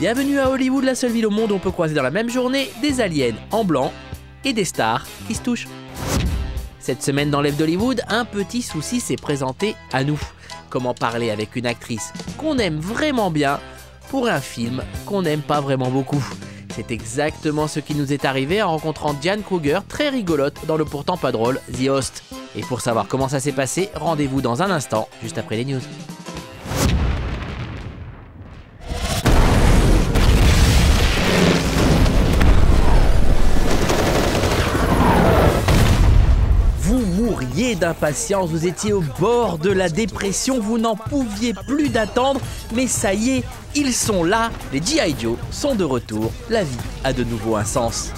Bienvenue à Hollywood, la seule ville au monde où on peut croiser dans la même journée des aliens en blanc et des stars qui se touchent. Cette semaine dans l'Ève d'Hollywood, un petit souci s'est présenté à nous. Comment parler avec une actrice qu'on aime vraiment bien pour un film qu'on n'aime pas vraiment beaucoup. C'est exactement ce qui nous est arrivé en rencontrant Diane Kruger, très rigolote dans le pourtant pas drôle The Host. Et pour savoir comment ça s'est passé, rendez-vous dans un instant, juste après les news. Vous mouriez d'impatience, vous étiez au bord de la dépression, vous n'en pouviez plus d'attendre, mais ça y est, ils sont là, les G.I. Joe sont de retour, la vie a de nouveau un sens.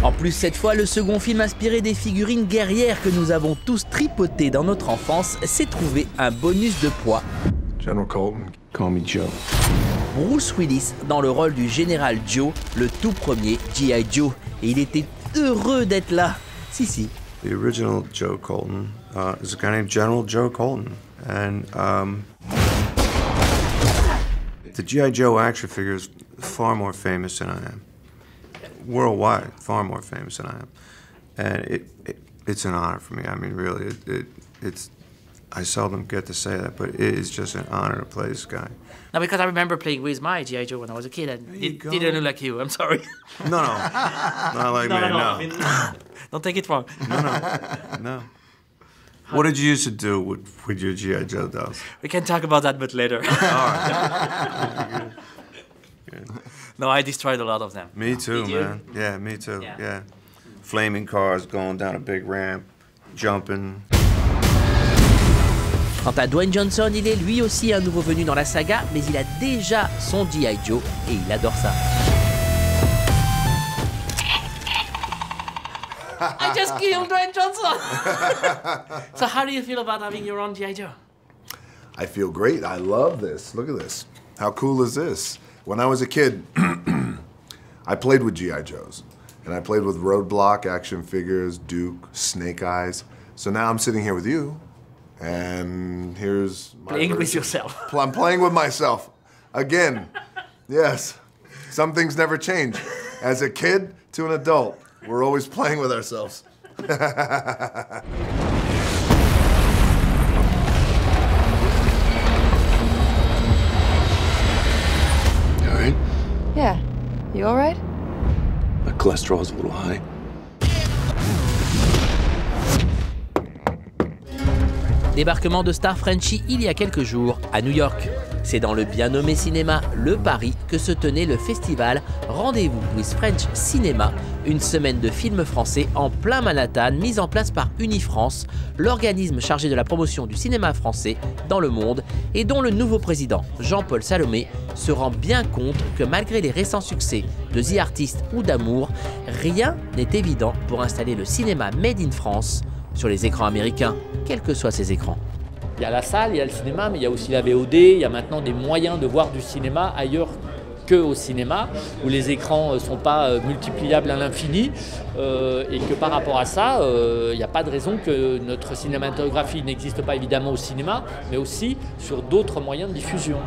En plus, cette fois, le second film inspiré des figurines guerrières que nous avons tous tripotées dans notre enfance s'est trouvé un bonus de poids. General Colton, call me Joe. Bruce Willis dans le rôle du général Joe, le tout premier G.I. Joe. Et il était heureux d'être là. Si. The original Joe Colton is a guy named General Joe Colton. And the G.I. Joe action figure is far more famous than I am. Worldwide, far more famous than I am. And it's an honor for me. I mean, really, it's I seldom get to say that, but it is just an honor to play this guy. No, because I remember playing with my G.I. Joe when I was a kid, and it didn't look like you. I'm sorry. No, not like me. No. Don't take it wrong. No. What did you used to do with your G.I. Joe dolls? We can talk about that, but later. All right. Good. No, I destroyed a lot of them. Me too, man. Yeah, me too. Yeah. Flaming cars going down a big ramp, jumping. Quant à Dwayne Johnson, il est lui aussi un nouveau venu dans la saga, mais il a déjà son G.I. Joe et il adore ça. I just killed Dwayne Johnson! So how do you feel about having your own G.I. Joe? I feel great. I love this. Look at this. How cool is this? When I was a kid, I played with G.I. Joes. And I played with Roadblock, action figures, Duke, Snake Eyes. So now I'm sitting here with you. And here's my playing with yourself. I'm playing with myself. Again. Yes. Some things never change. As a kid to an adult, we're always playing with ourselves. You all right? Yeah. You all right? My cholesterol's a little high. Débarquement de Star Frenchy il y a quelques jours à New York. C'est dans le bien nommé cinéma Le Paris que se tenait le festival Rendez-vous with French Cinema, une semaine de films français en plein Manhattan mise en place par Unifrance, l'organisme chargé de la promotion du cinéma français dans le monde et dont le nouveau président, Jean-Paul Salomé, se rend bien compte que malgré les récents succès de The Artist ou d'Amour, rien n'est évident pour installer le cinéma Made in France sur les écrans américains, quels que soient ces écrans. Il y a la salle, il y a le cinéma, mais il y a aussi la VOD, il y a maintenant des moyens de voir du cinéma ailleurs qu'au cinéma, où les écrans ne sont pas multipliables à l'infini, et que par rapport à ça, il n'y a pas de raison que notre cinématographie n'existe pas évidemment au cinéma, mais aussi sur d'autres moyens de diffusion.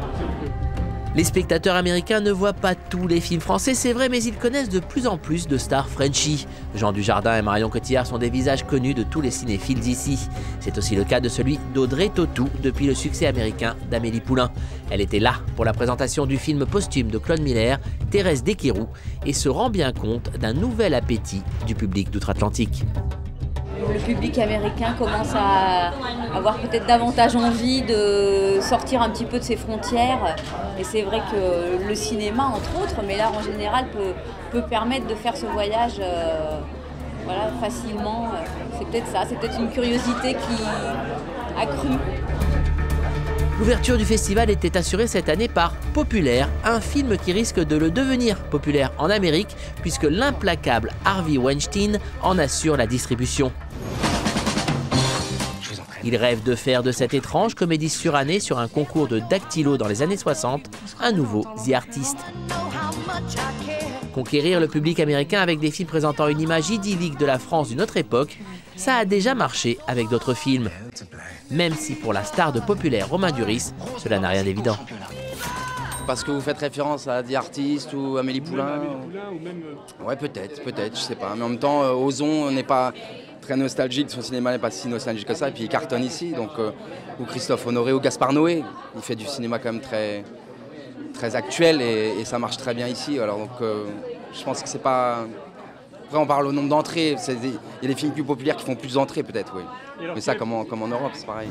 Les spectateurs américains ne voient pas tous les films français, c'est vrai, mais ils connaissent de plus en plus de stars Frenchy. Jean Dujardin et Marion Cotillard sont des visages connus de tous les cinéphiles d'ici. C'est aussi le cas de celui d'Audrey Tautou depuis le succès américain d'Amélie Poulain. Elle était là pour la présentation du film posthume de Claude Miller, Thérèse Desquéroux, et se rend bien compte d'un nouvel appétit du public d'outre-Atlantique. Le public américain commence à avoir peut-être davantage envie de sortir un petit peu de ses frontières. Et c'est vrai que le cinéma, entre autres, mais l'art en général, peut permettre de faire ce voyage facilement. C'est peut-être ça, c'est peut-être une curiosité qui a cru. L'ouverture du festival était assurée cette année par Populaire, un film qui risque de le devenir populaire en Amérique puisque l'implacable Harvey Weinstein en assure la distribution. Il rêve de faire de cette étrange comédie surannée sur un concours de dactylo dans les années 60 un nouveau The Artist. Conquérir le public américain avec des films présentant une image idyllique de la France d'une autre époque, ça a déjà marché avec d'autres films. Même si pour la star de Populaire Romain Duris, cela n'a rien d'évident. Parce que vous faites référence à The Artist ou Amélie Poulain Ouais, peut-être, je sais pas. Mais en même temps, Ozon n'est pas très nostalgique, son cinéma n'est pas si nostalgique que ça, et puis il cartonne ici, donc, ou Christophe Honoré ou Gaspard Noé, il fait du cinéma quand même très, très actuel et ça marche très bien ici, alors donc je pense que c'est pas... Après on parle au nombre d'entrées, il y a des films plus populaires qui font plus d'entrées peut-être, oui. Mais ça comme en Europe, c'est pareil.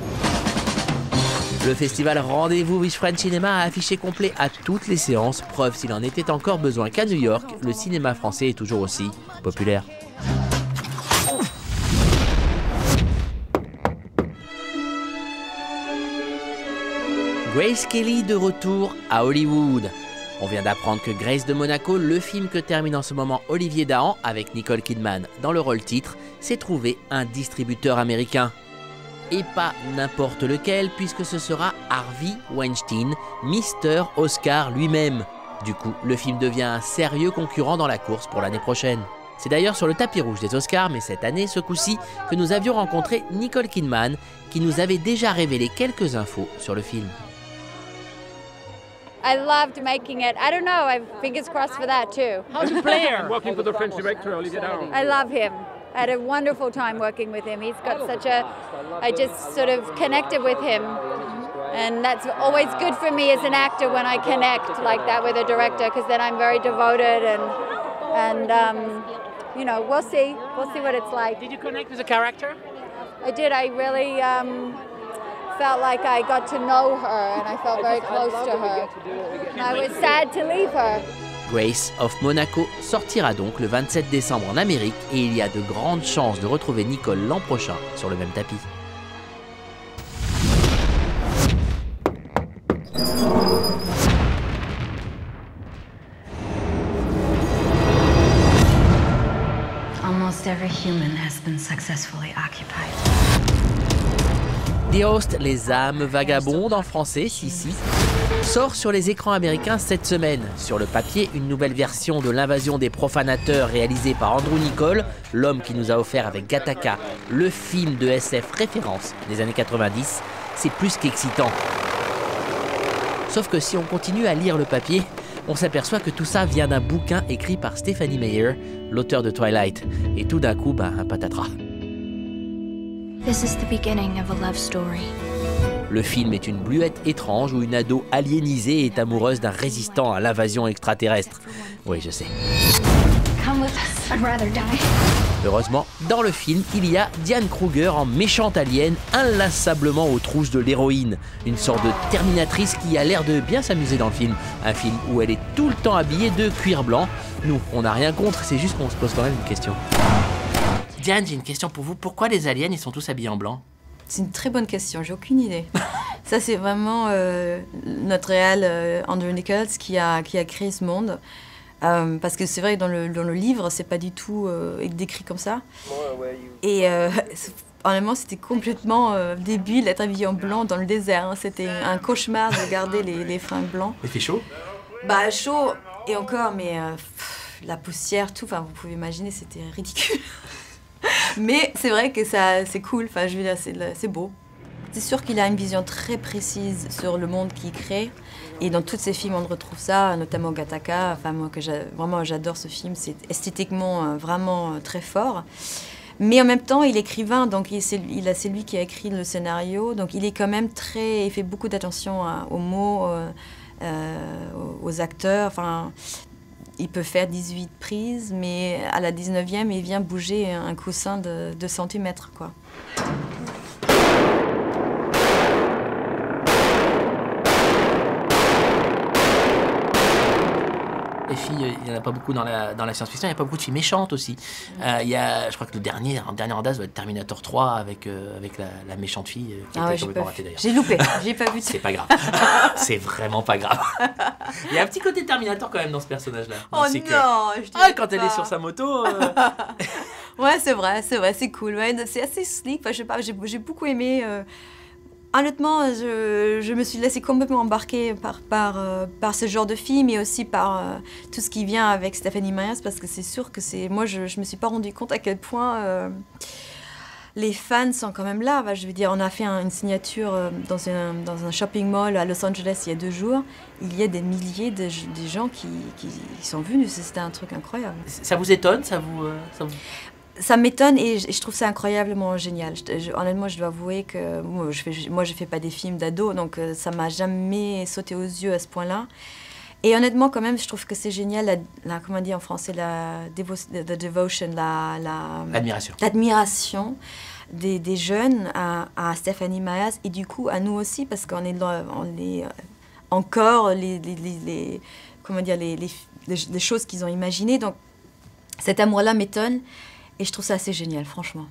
Le festival Rendez-vous with French Cinema a affiché complet à toutes les séances, preuve s'il en était encore besoin qu'à New York, le cinéma français est toujours aussi populaire. Grace Kelly de retour à Hollywood. On vient d'apprendre que Grace de Monaco, le film que termine en ce moment Olivier Dahan avec Nicole Kidman dans le rôle titre, s'est trouvé un distributeur américain. Et pas n'importe lequel, puisque ce sera Harvey Weinstein, Mister Oscar lui-même. Du coup, le film devient un sérieux concurrent dans la course pour l'année prochaine. C'est d'ailleurs sur le tapis rouge des Oscars, mais cette année, ce coup-ci, que nous avions rencontré Nicole Kidman, qui nous avait déjà révélé quelques infos sur le film. I loved making it. I don't know, I have fingers crossed for that too. How's the player? Working for the French director, Olivier Dahan. I love him. I had a wonderful time working with him. He's got such a, I just sort of connected with him. And that's always good for me as an actor when I connect like that with a director, because then I'm very devoted and you know, we'll see what it's like. Did you connect with the character? I did, I really felt like I got to know her and I felt very close to her. I was sad to leave her. Grace of Monaco sortira donc le 27 décembre en Amérique et il y a de grandes chances de retrouver Nicole l'an prochain sur le même tapis. Almost every human has been successfully occupied. The Host, les âmes vagabondes en français, si, sort sur les écrans américains cette semaine. Sur le papier, une nouvelle version de l'invasion des profanateurs réalisée par Andrew Niccol, l'homme qui nous a offert avec Gattaca le film de SF référence des années 90. C'est plus qu'excitant. Sauf que si on continue à lire le papier, on s'aperçoit que tout ça vient d'un bouquin écrit par Stephanie Meyer, l'auteur de Twilight. Et tout d'un coup, un patatras. This is the beginning of a love story. Le film est une bluette étrange où une ado aliénisée est amoureuse d'un résistant à l'invasion extraterrestre. Oui, je sais. Come with us. I'd rather die. Heureusement, dans le film, il y a Diane Kruger en méchante alien, inlassablement aux trouches de l'héroïne. Une sorte de terminatrice qui a l'air de bien s'amuser dans le film. Un film où elle est tout le temps habillée de cuir blanc. Nous, on n'a rien contre, c'est juste qu'on se pose quand même une question. Diane, j'ai une question pour vous. Pourquoi les aliens, ils sont tous habillés en blanc? C'est une très bonne question, j'ai aucune idée. Ça, c'est vraiment notre réal Andrew Niccol qui a créé ce monde. Parce que c'est vrai que dans le livre, c'est pas du tout décrit comme ça. Et honnêtement, c'était complètement débile d'être habillé en blanc dans le désert. Hein. C'était un cauchemar de garder les fringues blancs. Il fait chaud? Bah, chaud, et encore, mais la poussière, tout, enfin, vous pouvez imaginer, c'était ridicule. Mais c'est vrai que c'est cool, enfin, je veux dire, c'est beau. C'est sûr qu'il a une vision très précise sur le monde qu'il crée. Et dans tous ses films, on retrouve ça, notamment Gattaca. Enfin, moi, vraiment, j'adore ce film. C'est esthétiquement vraiment très fort. Mais en même temps, il est écrivain, donc c'est lui qui a écrit le scénario. Donc il est quand même il fait beaucoup d'attention aux mots, aux acteurs. Enfin, il peut faire 18 prises, mais à la 19e, il vient bouger un coussin de 2 cm, quoi. Les filles, il n'y en a pas beaucoup dans la science-fiction, il n'y a pas beaucoup de filles méchantes aussi. Il y a, je crois que le dernier en date doit être Terminator 3 avec la méchante fille qui était complètement ratée d'ailleurs. J'ai loupé, j'ai pas vu. C'est pas grave, c'est vraiment pas grave. Il y a un petit côté Terminator quand même dans ce personnage-là. Oh non, quand elle est sur sa moto. Ouais, c'est vrai, c'est cool. Ouais, c'est assez slick. Enfin, je sais pas, j'ai beaucoup aimé. Honnêtement, je me suis laissée complètement embarquer par ce genre de film et aussi par tout ce qui vient avec Stephanie Meyer, parce que c'est sûr que moi, je me suis pas rendu compte à quel point les fans sont quand même là. Je veux dire, on a fait une signature dans un shopping mall à Los Angeles il y a 2 jours. Il y a des milliers de gens qui sont venus. C'était un truc incroyable. Ça vous étonne? Ça m'étonne et je trouve ça incroyablement génial. Honnêtement, je dois avouer que moi, je fais pas des films d'ados, donc ça m'a jamais sauté aux yeux à ce point-là. Et honnêtement, quand même, je trouve que c'est génial, comment on dit en français, la devotion, l'admiration des jeunes à Stephenie Meyers et du coup à nous aussi, parce qu'on est encore les choses qu'ils ont imaginées. Donc cet amour-là m'étonne. Et je trouve ça assez génial, franchement.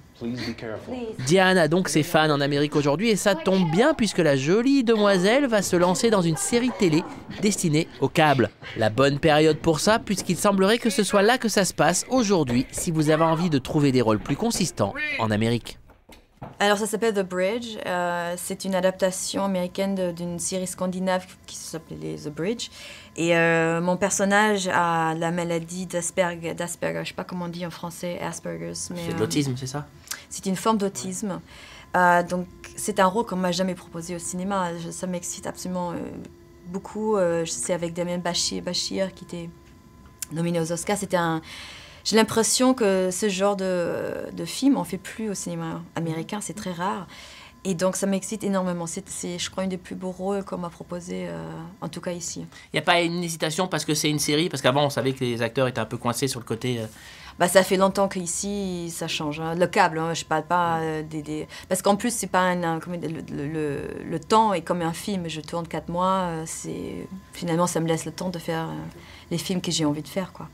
Diane a donc ses fans en Amérique aujourd'hui et ça tombe bien puisque la jolie demoiselle va se lancer dans une série télé destinée au câble. La bonne période pour ça puisqu'il semblerait que ce soit là que ça se passe aujourd'hui si vous avez envie de trouver des rôles plus consistants en Amérique. Alors ça s'appelle The Bridge, c'est une adaptation américaine d'une série scandinave qui s'appelait The Bridge. Et mon personnage a la maladie d'Asperger, je ne sais pas comment on dit en français, Asperger's. C'est de l'autisme, c'est ça? C'est une forme d'autisme. Donc c'est un rôle qu'on ne m'a jamais proposé au cinéma. Ça m'excite absolument beaucoup. C'est avec Damien Bashir qui était nominé aux Oscars. J'ai l'impression que ce genre de film, on ne fait plus au cinéma américain, c'est très rare. Et donc ça m'excite énormément. C'est, je crois, un des plus beaux rôles qu'on m'a proposé, en tout cas ici. Il n'y a pas une hésitation parce que c'est une série? Parce qu'avant, on savait que les acteurs étaient un peu coincés sur le côté... Ça fait longtemps qu'ici, ça change. Hein. Le câble, hein, je ne parle pas des... Parce qu'en plus, c'est pas le temps est comme un film. Je tourne 4 mois. Finalement, ça me laisse le temps de faire les films que j'ai envie de faire, quoi.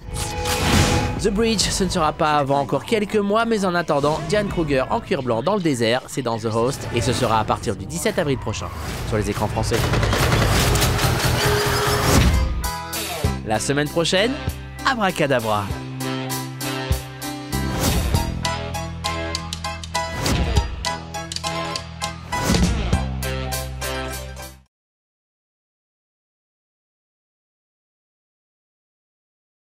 The Bridge, ce ne sera pas avant encore quelques mois, mais en attendant, Diane Kruger en cuir blanc dans le désert, c'est dans The Host, et ce sera à partir du 17 avril prochain, sur les écrans français. La semaine prochaine, abracadabra.